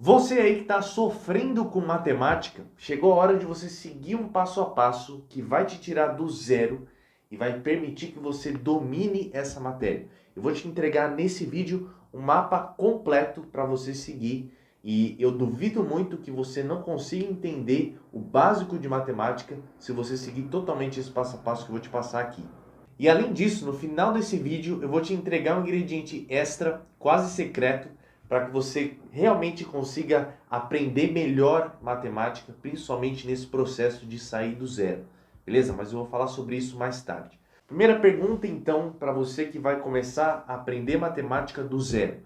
Você aí que está sofrendo com matemática, chegou a hora de você seguir um passo a passo que vai te tirar do zero e vai permitir que você domine essa matéria. Eu vou te entregar nesse vídeo um mapa completo para você seguir e eu duvido muito que você não consiga entender o básico de matemática se você seguir totalmente esse passo a passo que eu vou te passar aqui. E além disso, no final desse vídeo eu vou te entregar um ingrediente extra, quase secreto, para que você realmente consiga aprender melhor matemática, principalmente nesse processo de sair do zero. Beleza? Mas eu vou falar sobre isso mais tarde. Primeira pergunta, então, para você que vai começar a aprender matemática do zero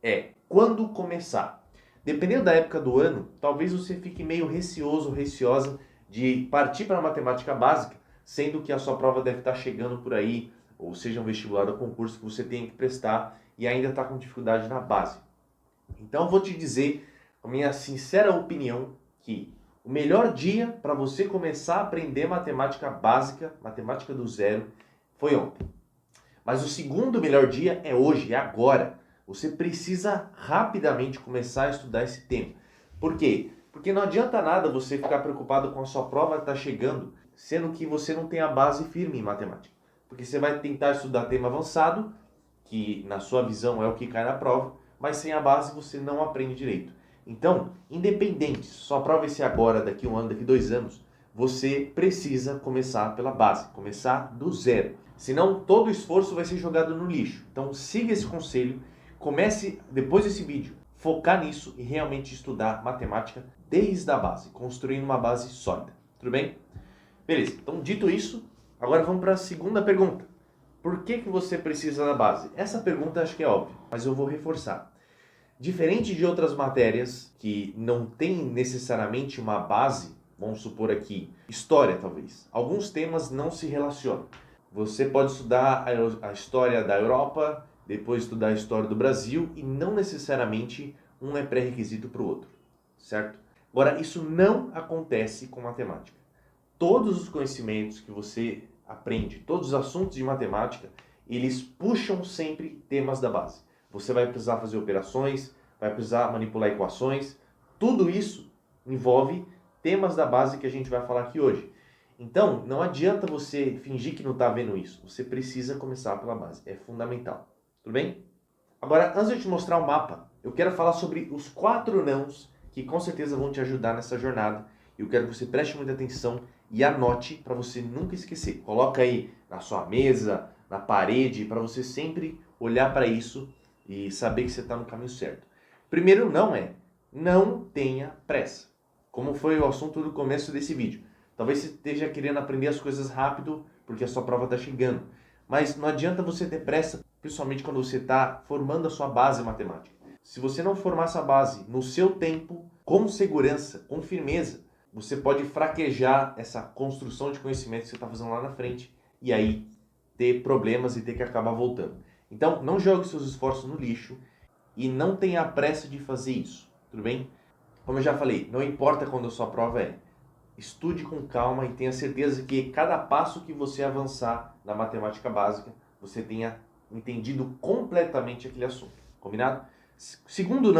é: quando começar? Dependendo da época do ano, talvez você fique meio receoso ou receosa de partir para a matemática básica, sendo que a sua prova deve estar chegando por aí, ou seja, um vestibular ou concurso que você tem que prestar e ainda está com dificuldade na base. Então eu vou te dizer, a minha sincera opinião, que o melhor dia para você começar a aprender matemática básica, matemática do zero, foi ontem. Mas o segundo melhor dia é hoje, é agora. Você precisa rapidamente começar a estudar esse tema. Por quê? Porque não adianta nada você ficar preocupado com a sua prova estar chegando, sendo que você não tem a base firme em matemática. Porque você vai tentar estudar tema avançado, que na sua visão é o que cai na prova, mas sem a base você não aprende direito. Então, independente, sua prova vai ser agora, daqui um ano, daqui 2 anos, você precisa começar pela base, começar do zero. Senão todo o esforço vai ser jogado no lixo. Então siga esse conselho, comece depois desse vídeo, focar nisso e realmente estudar matemática desde a base, construindo uma base sólida. Tudo bem? Beleza, então dito isso, agora vamos para a segunda pergunta. Por que você precisa da base? Essa pergunta acho que é óbvia, mas eu vou reforçar. Diferente de outras matérias que não tem necessariamente uma base, vamos supor aqui, história talvez, alguns temas não se relacionam. Você pode estudar a história da Europa, depois estudar a história do Brasil e não necessariamente um é pré-requisito para o outro, certo? Agora, isso não acontece com matemática. Todos os conhecimentos que você aprende, todos os assuntos de matemática, eles puxam sempre temas da base. Você vai precisar fazer operações, vai precisar manipular equações, tudo isso envolve temas da base que a gente vai falar aqui hoje. Então, não adianta você fingir que não está vendo isso. Você precisa começar pela base. É fundamental. Tudo bem? Agora, antes de eu te mostrar o mapa, eu quero falar sobre os 4 nãos que com certeza vão te ajudar nessa jornada. Eu quero que você preste muita atenção e anote para você nunca esquecer. Coloca aí na sua mesa, na parede, para você sempre olhar para isso e saber que você está no caminho certo. Primeiro não é: não tenha pressa. Como foi o assunto do começo desse vídeo. Talvez você esteja querendo aprender as coisas rápido porque a sua prova está chegando. Mas não adianta você ter pressa, principalmente quando você está formando a sua base matemática. Se você não formar essa base no seu tempo, com segurança, com firmeza, você pode fraquejar essa construção de conhecimento que você está fazendo lá na frente e aí ter problemas e ter que acabar voltando. Então, não jogue seus esforços no lixo e não tenha pressa de fazer isso, tudo bem? Como eu já falei, não importa quando a sua prova é. Estude com calma e tenha certeza que cada passo que você avançar na matemática básica, você tenha entendido completamente aquele assunto. Combinado? Segundo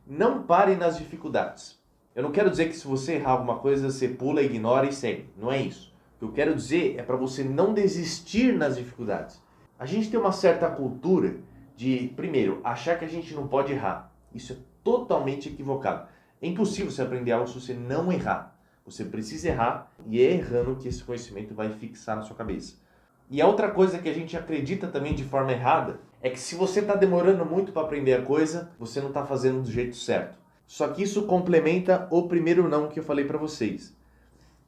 não pare nas dificuldades. Eu não quero dizer que se você errar alguma coisa, você pula, ignora e segue. Não é isso. O que eu quero dizer é para você não desistir nas dificuldades. A gente tem uma certa cultura de, primeiro, achar que a gente não pode errar. Isso é totalmente equivocado. É impossível você aprender algo se você não errar. Você precisa errar e é errando que esse conhecimento vai fixar na sua cabeça. E a outra coisa que a gente acredita também de forma errada é que se você está demorando muito para aprender a coisa, você não está fazendo do jeito certo. Só que isso complementa o primeiro não que eu falei para vocês.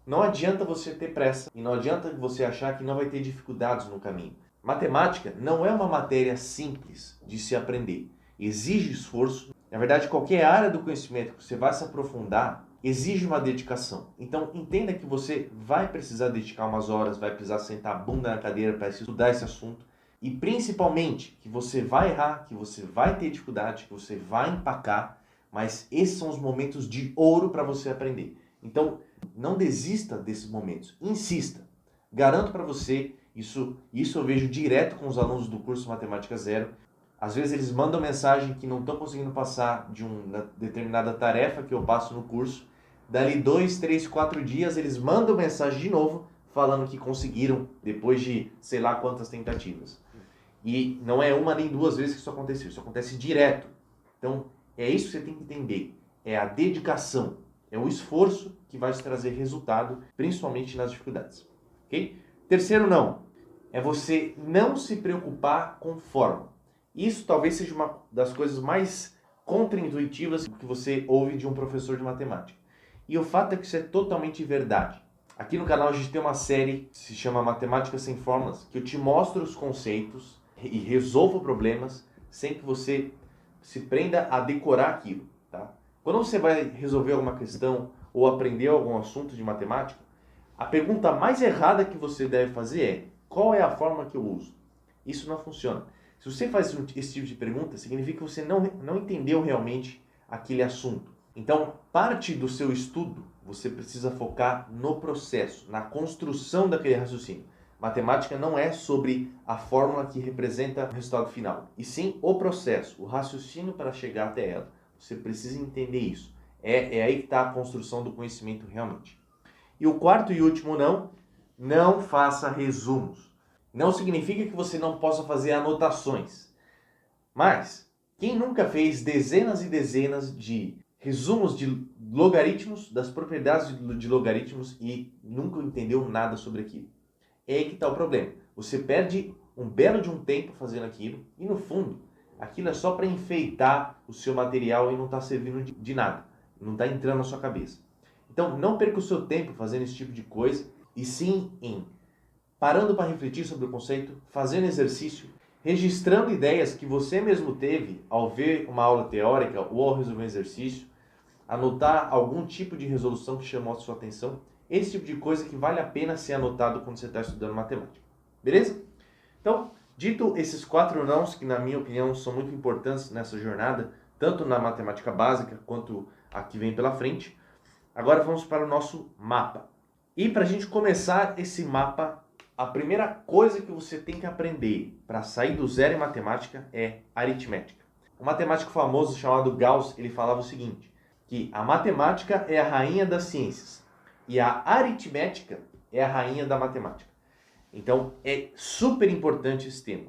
Não adianta você ter pressa e não adianta você achar que não vai ter dificuldades no caminho. Matemática não é uma matéria simples de se aprender. Exige esforço. Na verdade, qualquer área do conhecimento que você vai se aprofundar exige uma dedicação. Então, entenda que você vai precisar dedicar umas horas, vai precisar sentar a bunda na cadeira para estudar esse assunto. E principalmente, que você vai errar, que você vai ter dificuldade, que você vai empacar, mas esses são os momentos de ouro para você aprender. Então, não desista desses momentos, insista. Garanto para você, isso eu vejo direto com os alunos do curso Matemática Zero, Às vezes eles mandam mensagem que não estão conseguindo passar de uma determinada tarefa que eu passo no curso. Dali 2, 3, 4 dias eles mandam mensagem de novo falando que conseguiram depois de sei lá quantas tentativas. E não é uma nem duas vezes que isso aconteceu, isso acontece direto. Então é isso que você tem que entender, é a dedicação, é o esforço que vai te trazer resultado, principalmente nas dificuldades. Ok? Terceiro não, é você não se preocupar com forma. Isso talvez seja uma das coisas mais contraintuitivas que você ouve de um professor de matemática. E o fato é que isso é totalmente verdade. Aqui no canal a gente tem uma série que se chama Matemática Sem Fórmulas, que eu te mostro os conceitos e resolvo problemas sem que você se prenda a decorar aquilo. Tá? Quando você vai resolver alguma questão ou aprender algum assunto de matemática, a pergunta mais errada que você deve fazer é: qual é a fórmula que eu uso? Isso não funciona. Se você faz esse tipo de pergunta, significa que você não entendeu realmente aquele assunto. Então, parte do seu estudo, você precisa focar no processo, na construção daquele raciocínio. Matemática não é sobre a fórmula que representa o resultado final, e sim o processo, o raciocínio para chegar até ela. Você precisa entender isso. É aí que está a construção do conhecimento realmente. E o quarto e último não faça resumos. Não significa que você não possa fazer anotações. Mas, quem nunca fez dezenas e dezenas de resumos de logaritmos, das propriedades de logaritmos e nunca entendeu nada sobre aquilo? É aí que está o problema. Você perde um belo de um tempo fazendo aquilo e, no fundo, aquilo é só para enfeitar o seu material e não está servindo de nada. Não está entrando na sua cabeça. Então, não perca o seu tempo fazendo esse tipo de coisa e sim em parando para refletir sobre o conceito, fazendo exercício, registrando ideias que você mesmo teve ao ver uma aula teórica ou ao resolver um exercício, anotar algum tipo de resolução que chamou a sua atenção, esse tipo de coisa que vale a pena ser anotado quando você está estudando matemática. Beleza? Então, dito esses 4 nãos, que na minha opinião são muito importantes nessa jornada, tanto na matemática básica quanto a que vem pela frente, agora vamos para o nosso mapa. E para a gente começar esse mapa, a primeira coisa que você tem que aprender para sair do zero em matemática é aritmética. Um matemático famoso chamado Gauss, ele falava o seguinte, que a matemática é a rainha das ciências e a aritmética é a rainha da matemática. Então é super importante esse tema.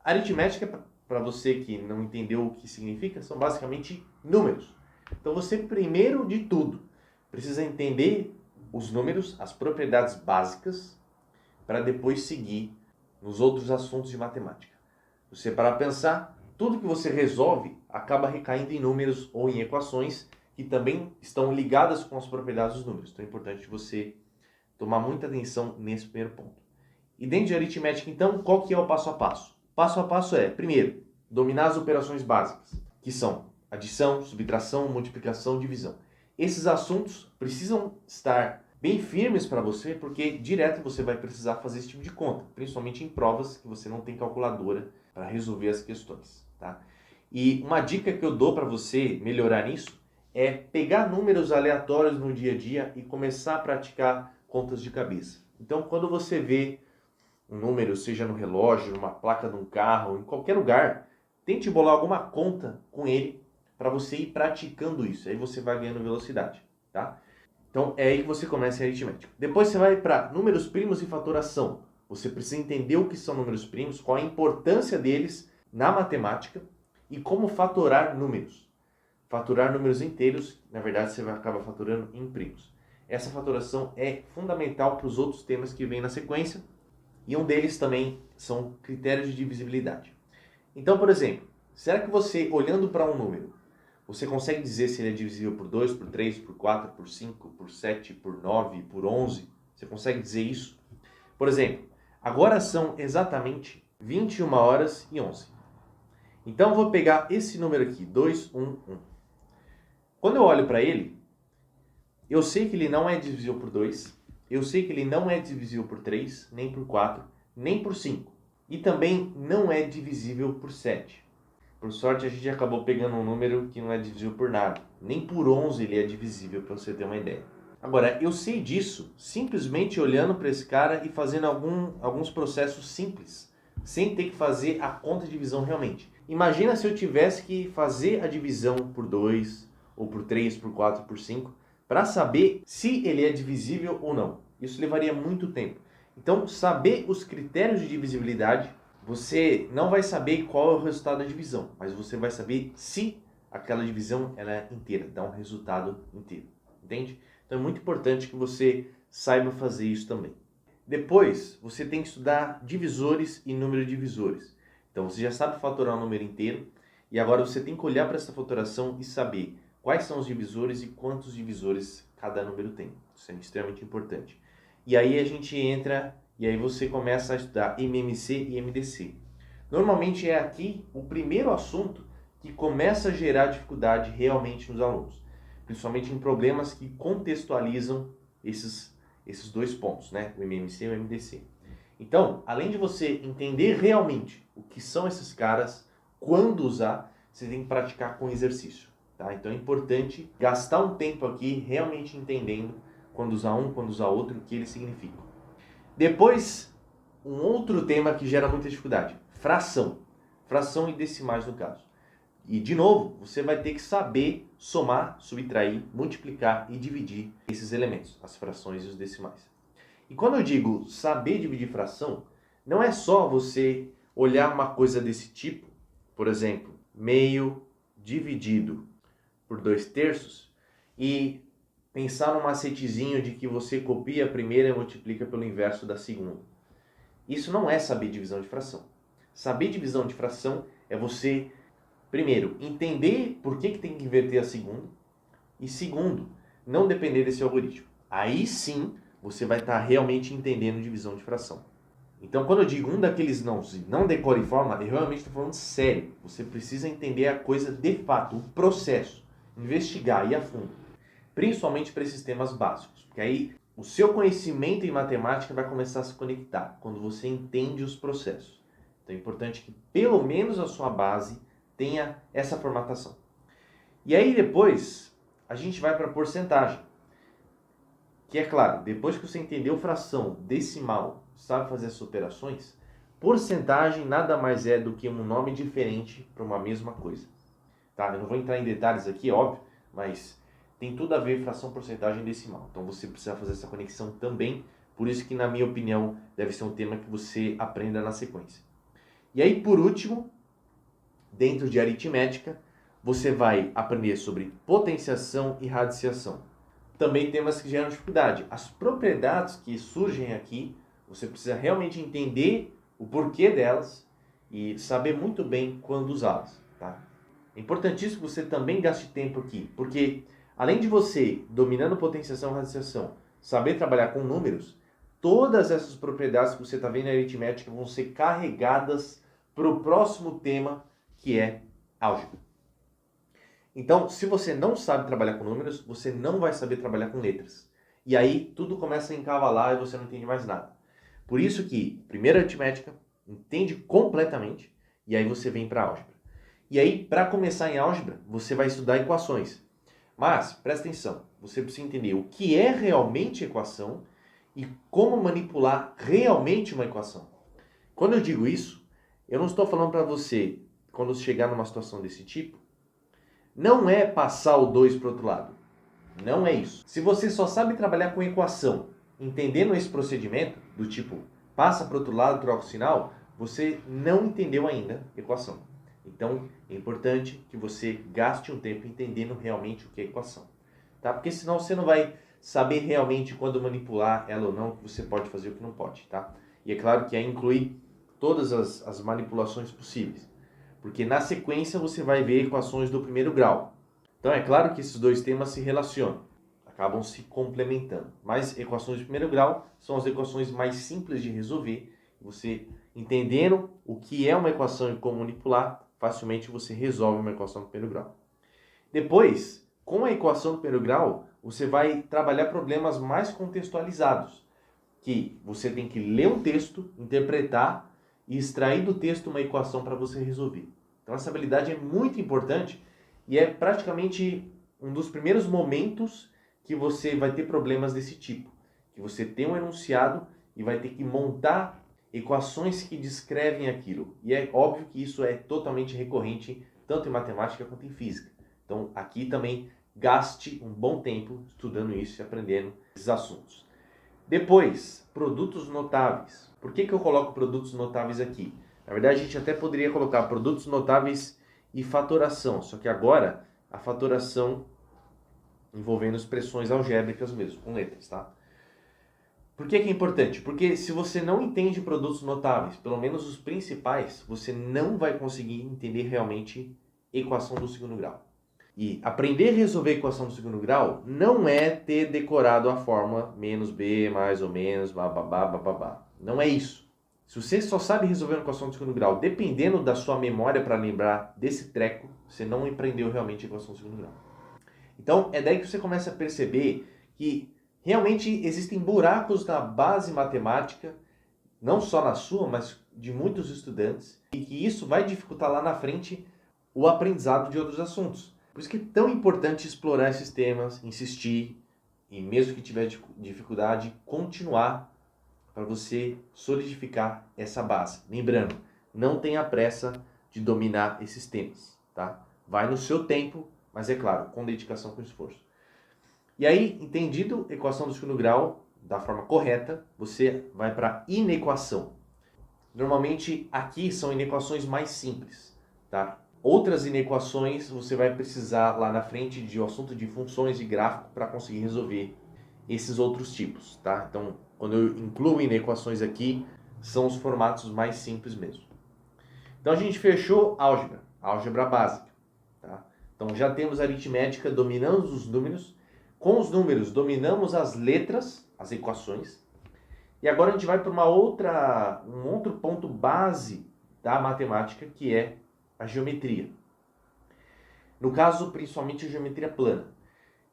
Aritmética, para você que não entendeu o que significa, são basicamente números. Então você, primeiro de tudo, precisa entender os números, as propriedades básicas, para depois seguir nos outros assuntos de matemática. Você para pensar, tudo que você resolve acaba recaindo em números ou em equações que também estão ligadas com as propriedades dos números. Então é importante você tomar muita atenção nesse primeiro ponto. E dentro de aritmética, então, qual que é o passo a passo? Passo a passo é, primeiro, dominar as operações básicas, que são adição, subtração, multiplicação, divisão. Esses assuntos precisam estar bem firmes para você, porque direto você vai precisar fazer esse tipo de conta, principalmente em provas que você não tem calculadora para resolver as questões, tá? E uma dica que eu dou para você melhorar nisso é pegar números aleatórios no dia a dia e começar a praticar contas de cabeça. Então, quando você vê um número, seja no relógio, numa placa de um carro, em qualquer lugar, tente bolar alguma conta com ele para você ir praticando isso. Aí você vai ganhando velocidade, tá? Então é aí que você começa a aritmética. Depois você vai para números primos e fatoração. Você precisa entender o que são números primos, qual a importância deles na matemática e como fatorar números. Fatorar números inteiros, na verdade você vai acabar fatorando em primos. Essa fatoração é fundamental para os outros temas que vêm na sequência e um deles também são critérios de divisibilidade. Então, por exemplo, será que você, olhando para um número, você consegue dizer se ele é divisível por 2, por 3, por 4, por 5, por 7, por 9, por 11? Você consegue dizer isso? Por exemplo, agora são exatamente 21 horas e 11. Então, eu vou pegar esse número aqui, 211. Quando eu olho para ele, eu sei que ele não é divisível por 2, eu sei que ele não é divisível por 3, nem por 4, nem por 5. E também não é divisível por 7. Por sorte, a gente acabou pegando um número que não é divisível por nada. Nem por 11 ele é divisível, para você ter uma ideia. Agora, eu sei disso simplesmente olhando para esse cara e fazendo alguns processos simples, sem ter que fazer a conta de divisão realmente. Imagina se eu tivesse que fazer a divisão por 2, ou por 3, por 4, por 5, para saber se ele é divisível ou não. Isso levaria muito tempo. Então, saber os critérios de divisibilidade, você não vai saber qual é o resultado da divisão, mas você vai saber se aquela divisão ela é inteira, dá um resultado inteiro. Entende? Então é muito importante que você saiba fazer isso também. Depois, você tem que estudar divisores e número de divisores. Então, você já sabe fatorar um número inteiro e agora você tem que olhar para essa fatoração e saber quais são os divisores e quantos divisores cada número tem. Isso é extremamente importante. E aí a gente entra e aí você começa a estudar MMC e MDC. Normalmente é aqui o primeiro assunto que começa a gerar dificuldade realmente nos alunos, principalmente em problemas que contextualizam esses dois pontos, né? O MMC e o MDC. Então, além de você entender realmente o que são esses caras, quando usar, você tem que praticar com exercício, tá? Então é importante gastar um tempo aqui realmente entendendo quando usar um, quando usar outro, o que eles significam. Depois, um outro tema que gera muita dificuldade, fração. Fração e decimais no caso. E, de novo, você vai ter que saber somar, subtrair, multiplicar e dividir esses elementos, as frações e os decimais. E quando eu digo saber dividir fração, não é só você olhar uma coisa desse tipo, por exemplo, meio dividido por 2/3, e pensar num macetezinho de que você copia a primeira e multiplica pelo inverso da segunda. Isso não é saber divisão de fração. Saber divisão de fração é você, primeiro, entender por que tem que inverter a segunda, e segundo, não depender desse algoritmo. Aí sim, você vai estar realmente entendendo divisão de fração. Então, quando eu digo um daqueles não decore fórmula, eu realmente estou falando sério. Você precisa entender a coisa de fato, o processo, investigar, ir a fundo. Principalmente para esses temas básicos, porque aí o seu conhecimento em matemática vai começar a se conectar quando você entende os processos. Então é importante que pelo menos a sua base tenha essa formatação. E aí depois a gente vai para a porcentagem, que é claro, depois que você entendeu fração, decimal, sabe fazer essas operações, porcentagem nada mais é do que um nome diferente para uma mesma coisa. Tá? Eu não vou entrar em detalhes aqui, óbvio, mas tem tudo a ver fração, porcentagem e decimal. Então você precisa fazer essa conexão também, por isso que na minha opinião deve ser um tema que você aprenda na sequência. E aí por último, dentro de aritmética, você vai aprender sobre potenciação e radiciação. Também temas que geram dificuldade. As propriedades que surgem aqui, você precisa realmente entender o porquê delas e saber muito bem quando usá-las. Tá? É importantíssimo que você também gaste tempo aqui, porque além de você, dominando potenciação e radiciação, saber trabalhar com números, todas essas propriedades que você está vendo na aritmética vão ser carregadas para o próximo tema, que é álgebra. Então, se você não sabe trabalhar com números, você não vai saber trabalhar com letras. E aí, tudo começa a encavalar e você não entende mais nada. Por isso que, primeiro aritmética, entende completamente, e aí você vem para álgebra. E aí, para começar em álgebra, você vai estudar equações. Mas, presta atenção, você precisa entender o que é realmente equação e como manipular realmente uma equação. Quando eu digo isso, eu não estou falando para você, quando chegar numa situação desse tipo, não é passar o 2 para o outro lado. Não é isso. Se você só sabe trabalhar com equação, entendendo esse procedimento, do tipo, passa para o outro lado, troca o sinal, você não entendeu ainda equação. Então, é importante que você gaste um tempo entendendo realmente o que é equação. Tá? Porque senão você não vai saber realmente quando manipular ela ou não, o que você pode fazer e o que não pode. Tá? E é claro que aí inclui todas as manipulações possíveis. Porque na sequência você vai ver equações do primeiro grau. Então é claro que esses dois temas se relacionam, acabam se complementando. Mas equações de primeiro grau são as equações mais simples de resolver. Você entendendo o que é uma equação e como manipular, facilmente você resolve uma equação do primeiro grau. Depois, com a equação do primeiro grau, você vai trabalhar problemas mais contextualizados, que você tem que ler um texto, interpretar e extrair do texto uma equação para você resolver. Então essa habilidade é muito importante e é praticamente um dos primeiros momentos que você vai ter problemas desse tipo. Que você tem um enunciado e vai ter que montar equações que descrevem aquilo. E é óbvio que isso é totalmente recorrente, tanto em matemática quanto em física. Então, aqui também gaste um bom tempo estudando isso e aprendendo esses assuntos. Depois, produtos notáveis. Por que eu coloco produtos notáveis aqui? Na verdade, a gente até poderia colocar produtos notáveis e fatoração, só que agora a fatoração envolvendo expressões algébricas mesmo, com letras, tá? Por que é importante? Porque se você não entende produtos notáveis, pelo menos os principais, você não vai conseguir entender realmente equação do segundo grau. E aprender a resolver a equação do segundo grau não é ter decorado a fórmula menos b mais ou menos, bababá, bababá. Não é isso. Se você só sabe resolver uma equação do segundo grau, dependendo da sua memória para lembrar desse treco, você não aprendeu realmente a equação do segundo grau. Então, é daí que você começa a perceber que realmente existem buracos na base matemática, não só na sua, mas de muitos estudantes, e que isso vai dificultar lá na frente o aprendizado de outros assuntos. Por isso que é tão importante explorar esses temas, insistir, e mesmo que tiver dificuldade, continuar para você solidificar essa base. Lembrando, não tenha pressa de dominar esses temas, tá? Vai no seu tempo, mas é claro, com dedicação, com esforço. E aí, entendido a equação do segundo grau da forma correta, você vai para a inequação. Normalmente aqui são inequações mais simples, tá? Outras inequações você vai precisar lá na frente de um assunto de funções e gráfico para conseguir resolver esses outros tipos, tá? Então, quando eu incluo inequações aqui, são os formatos mais simples mesmo. Então a gente fechou álgebra, álgebra básica, tá? Então já temos aritmética, dominamos os números. Com os números, dominamos as letras, as equações. E agora a gente vai para um outro ponto base da matemática, que é a geometria. No caso, principalmente a geometria plana.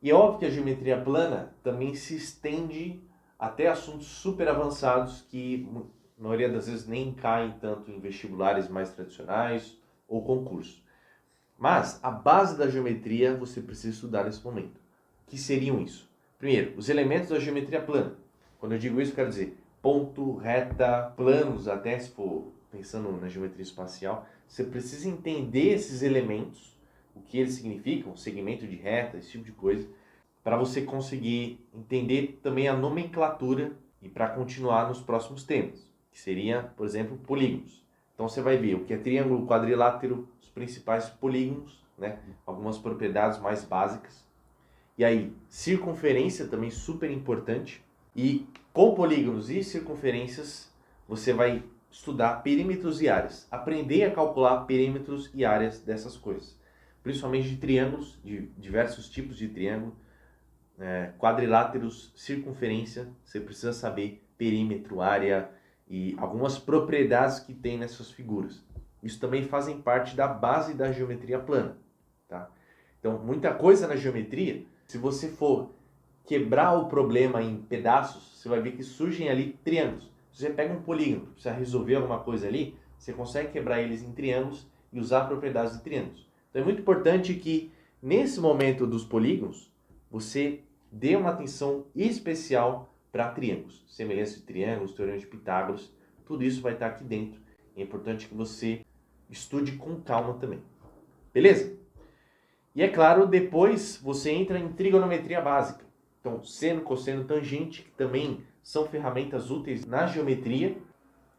E é óbvio que a geometria plana também se estende até assuntos super avançados que, na maioria das vezes, nem caem tanto em vestibulares mais tradicionais ou concursos. Mas a base da geometria você precisa estudar nesse momento. O que seriam isso? Primeiro, os elementos da geometria plana. Quando eu digo isso, eu quero dizer ponto, reta, planos, até se for pensando na geometria espacial, você precisa entender esses elementos, o que eles significam, segmento de reta, esse tipo de coisa, para você conseguir entender também a nomenclatura e para continuar nos próximos temas, que seria, por exemplo, polígonos. Então você vai ver o que é triângulo, quadrilátero, os principais polígonos, né? Algumas propriedades mais básicas. E aí, circunferência também super importante. E com polígonos e circunferências, você vai estudar perímetros e áreas. Aprender a calcular perímetros e áreas dessas coisas. Principalmente de triângulos, de diversos tipos de triângulo. Quadriláteros, circunferência. Você precisa saber perímetro, área e algumas propriedades que tem nessas figuras. Isso também fazem parte da base da geometria plana. Tá? Então, muita coisa na geometria, se você for quebrar o problema em pedaços, você vai ver que surgem ali triângulos. Se você pega um polígono, precisa resolver alguma coisa ali, você consegue quebrar eles em triângulos e usar propriedades de triângulos. Então é muito importante que, nesse momento dos polígonos, você dê uma atenção especial para triângulos. Semelhança de triângulos, teorema de Pitágoras, tudo isso vai estar aqui dentro. É importante que você estude com calma também. Beleza? E é claro, depois você entra em trigonometria básica. Então, seno, cosseno, tangente, que também são ferramentas úteis na geometria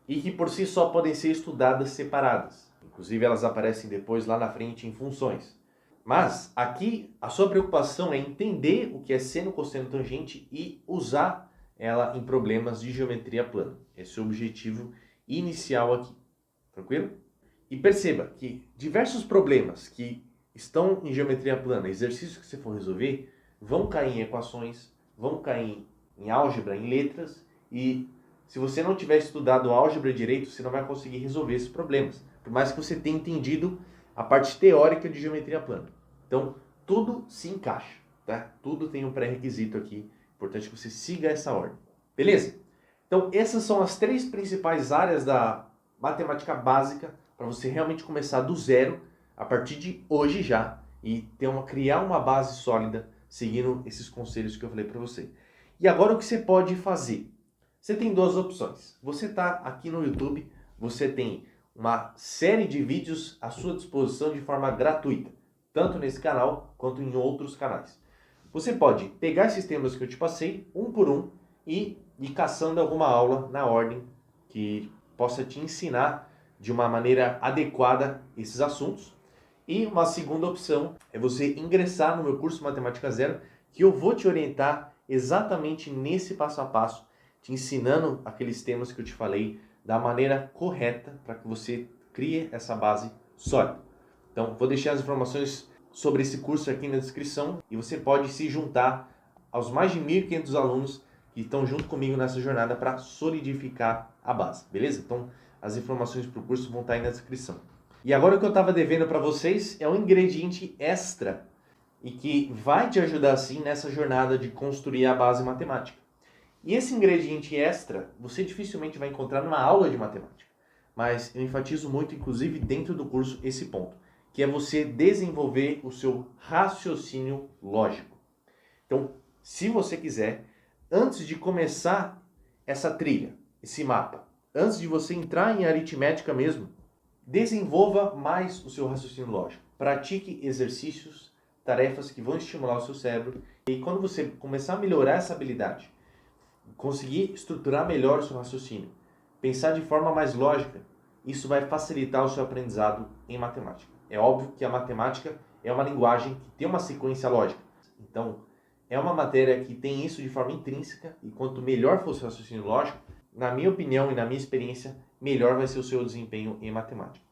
e que por si só podem ser estudadas separadas. Inclusive, elas aparecem depois lá na frente em funções. Mas aqui a sua preocupação é entender o que é seno, cosseno, tangente e usar ela em problemas de geometria plana. Esse é o objetivo inicial aqui. Tranquilo? E perceba que diversos problemas que estão em geometria plana, exercícios que você for resolver, vão cair em equações, vão cair em álgebra, em letras, e se você não tiver estudado álgebra direito, você não vai conseguir resolver esses problemas, por mais que você tenha entendido a parte teórica de geometria plana. Então, tudo se encaixa, tá? Tudo tem um pré-requisito aqui, importante que você siga essa ordem. Beleza? Então, essas são as 3 principais áreas da matemática básica para você realmente começar do zero, a partir de hoje já, e criar uma base sólida seguindo esses conselhos que eu falei para você. E agora o que você pode fazer? Você tem duas opções. Você está aqui no YouTube, você tem uma série de vídeos à sua disposição de forma gratuita, tanto nesse canal quanto em outros canais. Você pode pegar esses temas que eu te passei, um por um, e ir caçando alguma aula na ordem que possa te ensinar de uma maneira adequada esses assuntos. E uma segunda opção é você ingressar no meu curso Matemática Zero, que eu vou te orientar exatamente nesse passo a passo, te ensinando aqueles temas que eu te falei da maneira correta para que você crie essa base sólida. Então, vou deixar as informações sobre esse curso aqui na descrição e você pode se juntar aos mais de 1.500 alunos que estão junto comigo nessa jornada para solidificar a base, beleza? Então, as informações para o curso vão estar aí na descrição. E agora o que eu estava devendo para vocês é um ingrediente extra e que vai te ajudar sim nessa jornada de construir a base matemática. E esse ingrediente extra você dificilmente vai encontrar numa aula de matemática, mas eu enfatizo muito, inclusive dentro do curso, esse ponto, que é você desenvolver o seu raciocínio lógico. Então, se você quiser, antes de começar essa trilha, esse mapa, antes de você entrar em aritmética mesmo, desenvolva mais o seu raciocínio lógico. Pratique exercícios, tarefas que vão estimular o seu cérebro. E quando você começar a melhorar essa habilidade, conseguir estruturar melhor o seu raciocínio, pensar de forma mais lógica, isso vai facilitar o seu aprendizado em matemática. É óbvio que a matemática é uma linguagem que tem uma sequência lógica. Então, é uma matéria que tem isso de forma intrínseca e quanto melhor for o seu raciocínio lógico, na minha opinião e na minha experiência, melhor vai ser o seu desempenho em matemática.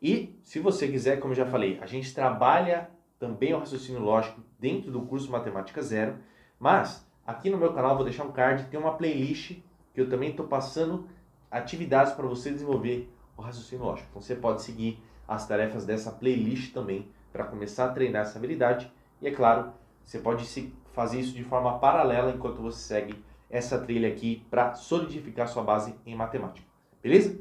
E, se você quiser, como eu já falei, a gente trabalha também o raciocínio lógico dentro do curso Matemática Zero, mas aqui no meu canal eu vou deixar um card, tem uma playlist que eu também estou passando atividades para você desenvolver o raciocínio lógico. Então você pode seguir as tarefas dessa playlist também para começar a treinar essa habilidade. E é claro, você pode fazer isso de forma paralela enquanto você segue essa trilha aqui para solidificar sua base em matemática. Beleza?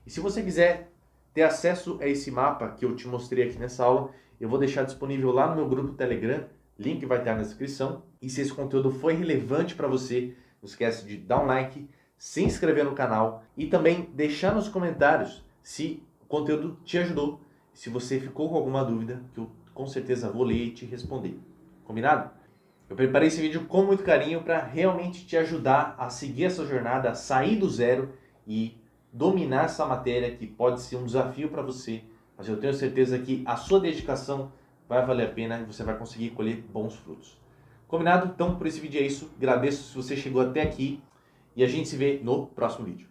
E se você quiser ter acesso a esse mapa que eu te mostrei aqui nessa aula, eu vou deixar disponível lá no meu grupo Telegram, link vai estar na descrição. E se esse conteúdo foi relevante para você, não esquece de dar um like, se inscrever no canal e também deixar nos comentários se o conteúdo te ajudou, se você ficou com alguma dúvida, que eu com certeza vou ler e te responder. Combinado? Eu preparei esse vídeo com muito carinho para realmente te ajudar a seguir essa jornada, a sair do zero e dominar essa matéria que pode ser um desafio para você, mas eu tenho certeza que a sua dedicação vai valer a pena e você vai conseguir colher bons frutos. Combinado? Então, por esse vídeo é isso. Agradeço se você chegou até aqui e a gente se vê no próximo vídeo.